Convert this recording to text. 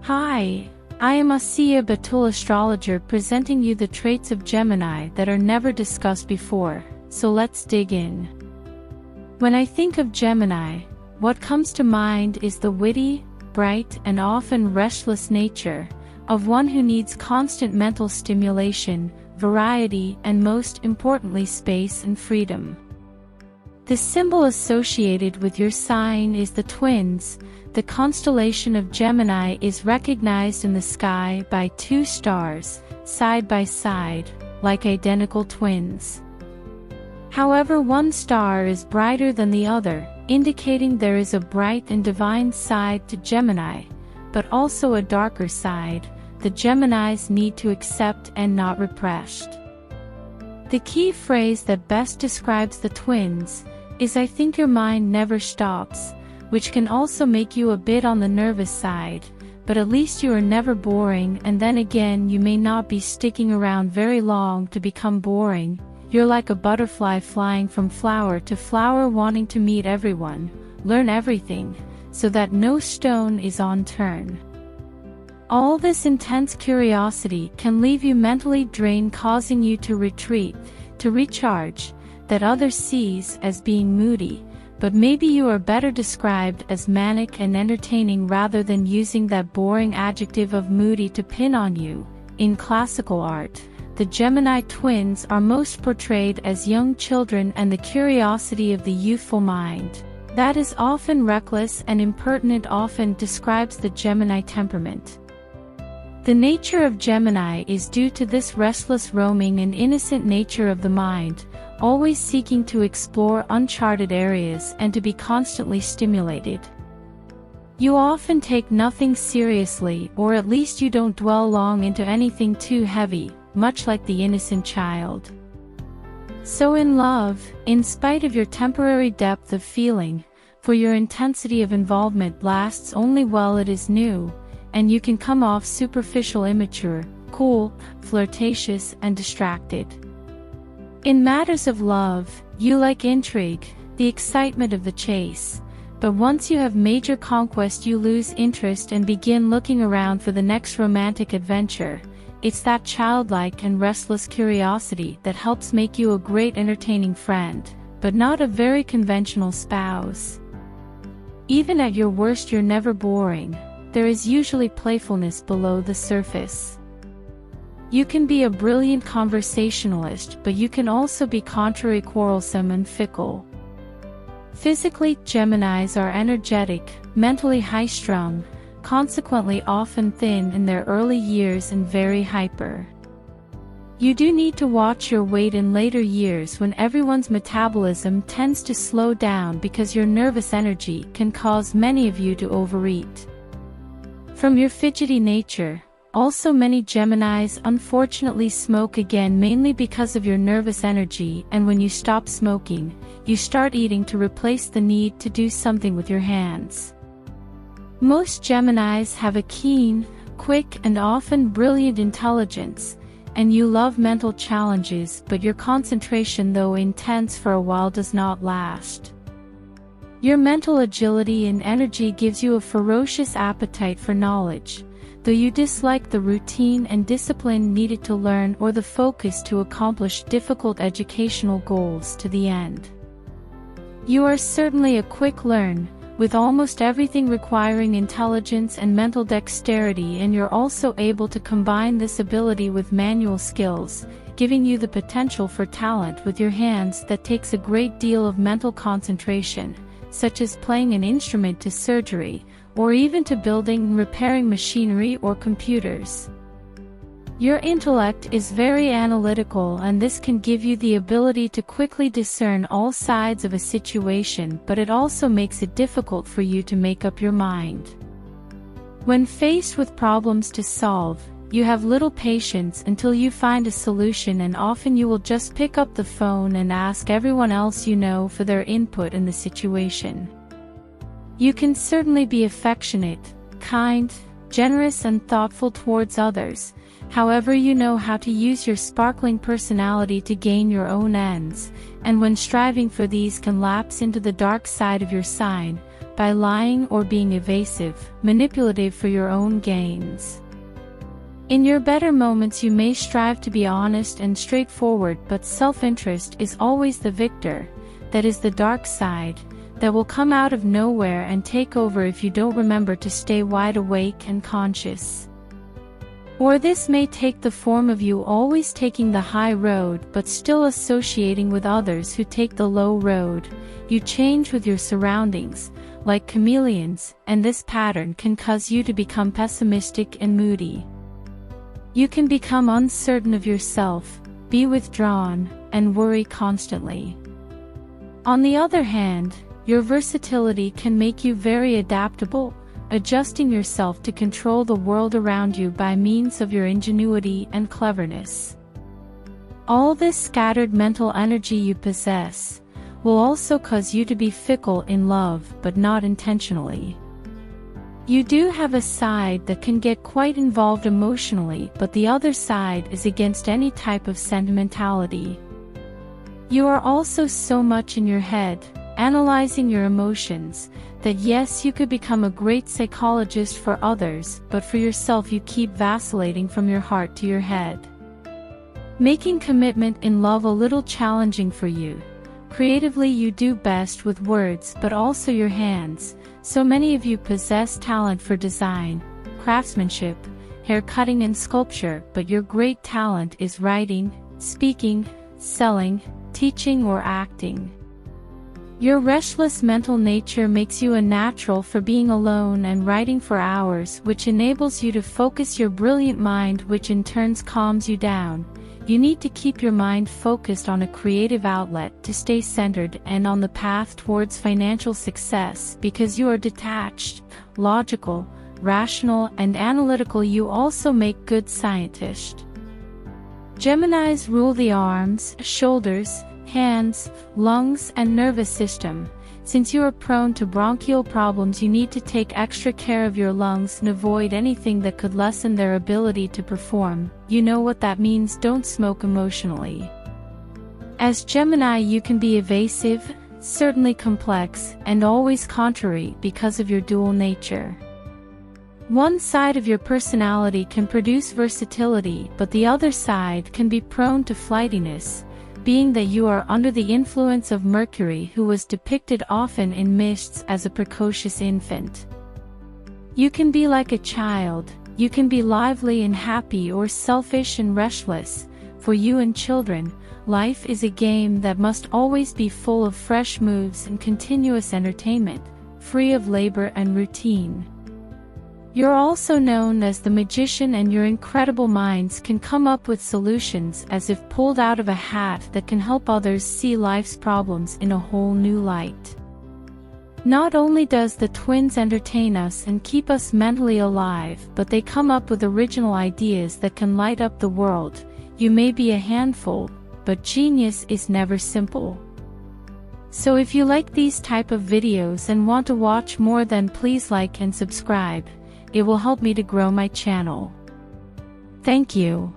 Hi, I am Asiya Batool, astrologer, presenting you the traits of Gemini that are never discussed before, so let's dig in. When I think of Gemini, what comes to mind is the witty, bright, and often restless nature of one who needs constant mental stimulation, variety, and most importantly, space and freedom. The symbol associated with your sign is the twins. The constellation of Gemini is recognized in the sky by two stars, side by side, like identical twins. However, one star is brighter than the other, indicating there is a bright and divine side to Gemini, but also a darker side the Geminis need to accept and not repressed. The key phrase that best describes the twins is "I think your mind never stops," which can also make you a bit on the nervous side, but at least you are never boring, and then again you may not be sticking around very long to become boring. You're like a butterfly flying from flower to flower, wanting to meet everyone, learn everything, so that no stone is unturned. All this intense curiosity can leave you mentally drained, causing you to retreat, to recharge, that others sees as being moody, but maybe you are better described as manic and entertaining rather than using that boring adjective of moody to pin on you. In classical art, the Gemini twins are most portrayed as young children, and the curiosity of the youthful mind, that is often reckless and impertinent, often describes the Gemini temperament. The nature of Gemini is due to this restless roaming and innocent nature of the mind, always seeking to explore uncharted areas and to be constantly stimulated. You often take nothing seriously, or at least you don't dwell long into anything too heavy, much like the innocent child. So in love, in spite of your temporary depth of feeling, for your intensity of involvement lasts only while it is new, and you can come off superficial, immature, cool, flirtatious, and distracted. In matters of love, you like intrigue, the excitement of the chase, but once you have major conquest you lose interest and begin looking around for the next romantic adventure. It's that childlike and restless curiosity that helps make you a great entertaining friend, but not a very conventional spouse. Even at your worst you're never boring. There is usually playfulness below the surface. You can be a brilliant conversationalist, but you can also be contrary, quarrelsome, and fickle. Physically, Geminis are energetic, mentally high-strung, consequently often thin in their early years and very hyper. You do need to watch your weight in later years when everyone's metabolism tends to slow down, because your nervous energy can cause many of you to overeat. From your fidgety nature, also many Geminis unfortunately smoke again, mainly because of your nervous energy, and when you stop smoking, you start eating to replace the need to do something with your hands. Most Geminis have a keen, quick, and often brilliant intelligence, and you love mental challenges, but your concentration, though intense for a while, does not last. Your mental agility and energy gives you a ferocious appetite for knowledge, though you dislike the routine and discipline needed to learn, or the focus to accomplish difficult educational goals to the end. You are certainly a quick learner, with almost everything requiring intelligence and mental dexterity, and you're also able to combine this ability with manual skills, giving you the potential for talent with your hands that takes a great deal of mental concentration, such as playing an instrument, to surgery, or even to building and repairing machinery or computers. Your intellect is very analytical, and this can give you the ability to quickly discern all sides of a situation, but it also makes it difficult for you to make up your mind. When faced with problems to solve, you have little patience until you find a solution, and often you will just pick up the phone and ask everyone else you know for their input in the situation. You can certainly be affectionate, kind, generous, and thoughtful towards others. However, you know how to use your sparkling personality to gain your own ends, and when striving for these can lapse into the dark side of your sign, by lying or being evasive, manipulative for your own gains. In your better moments you may strive to be honest and straightforward, but self-interest is always the victor. That is the dark side, that will come out of nowhere and take over if you don't remember to stay wide awake and conscious. Or this may take the form of you always taking the high road but still associating with others who take the low road. You change with your surroundings, like chameleons, and this pattern can cause you to become pessimistic and moody. You can become uncertain of yourself, be withdrawn, and worry constantly. On the other hand, your versatility can make you very adaptable, adjusting yourself to control the world around you by means of your ingenuity and cleverness. All this scattered mental energy you possess will also cause you to be fickle in love, but not intentionally. You do have a side that can get quite involved emotionally, but the other side is against any type of sentimentality. You are also so much in your head, analyzing your emotions, that yes, you could become a great psychologist for others, but for yourself you keep vacillating from your heart to your head. Making commitment in love a little challenging for you. Creatively you do best with words but also your hands. So many of you possess talent for design, craftsmanship, hair cutting and sculpture, but your great talent is writing, speaking, selling, teaching or acting. Your restless mental nature makes you a natural for being alone and writing for hours, which enables you to focus your brilliant mind, which in turn calms you down. You need to keep your mind focused on a creative outlet to stay centered and on the path towards financial success, because you are detached, logical, rational and analytical. You also make good scientists. Geminis rule the arms, shoulders, hands, lungs and nervous system. Since you are prone to bronchial problems, you need to take extra care of your lungs and avoid anything that could lessen their ability to perform. You know what that means. Don't smoke emotionally. As Gemini, you can be evasive, certainly complex, and always contrary because of your dual nature. One side of your personality can produce versatility, but the other side can be prone to flightiness, being that you are under the influence of Mercury, who was depicted often in mists as a precocious infant. You can be like a child, you can be lively and happy or selfish and restless. For you and children, life is a game that must always be full of fresh moves and continuous entertainment, free of labor and routine. You're also known as the magician, and your incredible minds can come up with solutions as if pulled out of a hat that can help others see life's problems in a whole new light. Not only does the twins entertain us and keep us mentally alive, but they come up with original ideas that can light up the world. You may be a handful, but genius is never simple. So if you like these type of videos and want to watch more, then please like and subscribe. It will help me to grow my channel. Thank you.